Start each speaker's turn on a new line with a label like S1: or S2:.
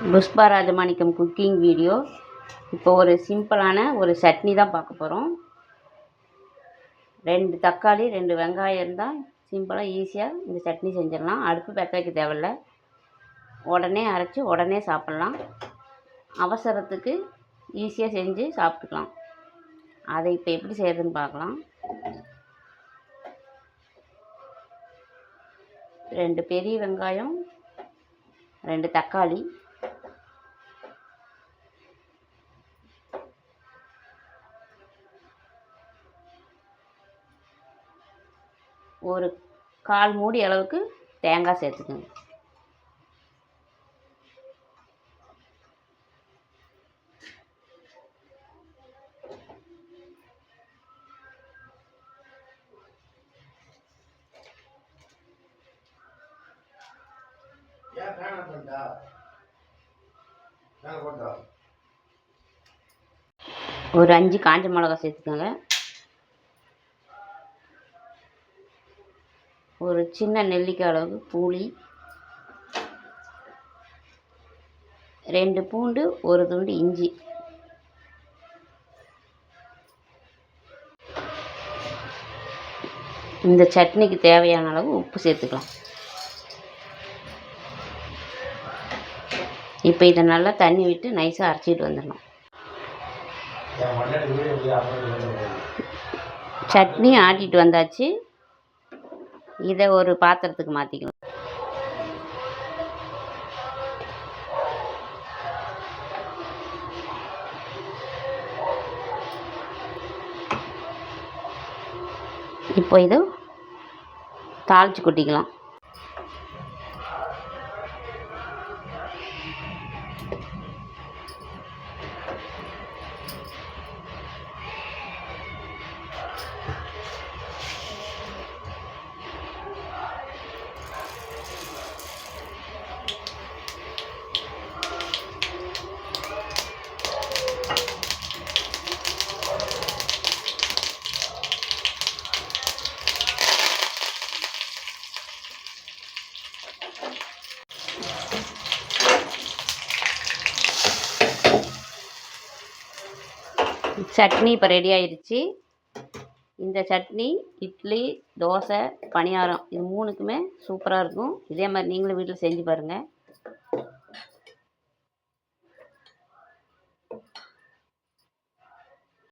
S1: Pushpa Rajamanickam cooking video. இப்போ ஒரு சிம்பிளான ஒரு சட்னி தான் பார்க்க போகிறோம். 2 தக்காளி 2 வெங்காயம் இருந்தால் சிம்பிளாக ஈஸியாக இந்த சட்னி செஞ்சிடலாம். அடுப்பு பற்ற வைக்க தேவையில்ல, உடனே அரைச்சி உடனே சாப்பிட்லாம். அவசரத்துக்கு ஈஸியாக செஞ்சு சாப்பிட்டுக்கலாம். அதை இப்போ எப்படி செய்கிறதுன்னு பார்க்கலாம். 2 பெரிய வெங்காயம், 2 தக்காளி, ஒரு 1/4 மூடி அளவுக்கு தேங்காய் சேர்த்துக்குங்க. ஒரு 5 காஞ்ச மிளகாய் சேர்த்துக்கோங்க. ஒரு சின்ன நெல்லிக்காய் அளவுக்கு புளி, 2 பூண்டு, ஒரு துண்டு இஞ்சி, இந்த சட்னிக்கு தேவையான அளவு உப்பு சேர்த்துக்கலாம். இப்போ இதை நல்லா தண்ணி விட்டு நைஸாக அரைச்சிட்டு வந்துடணும். சட்னி ஆட்டிட்டு வந்தாச்சு. இதை ஒரு பாத்திரத்துக்கு மாற்றிக்கலாம். இப்போ இதை தாளித்து கொட்டிக்கலாம். சட்னி இப்போ ரெடி ஆயிடுச்சு. இந்த சட்னி இட்லி, தோசை, பணியாரம் இது 3க்குமே சூப்பராக இருக்கும். இதே மாதிரி நீங்களும் வீட்டில் செஞ்சு பாருங்கள்.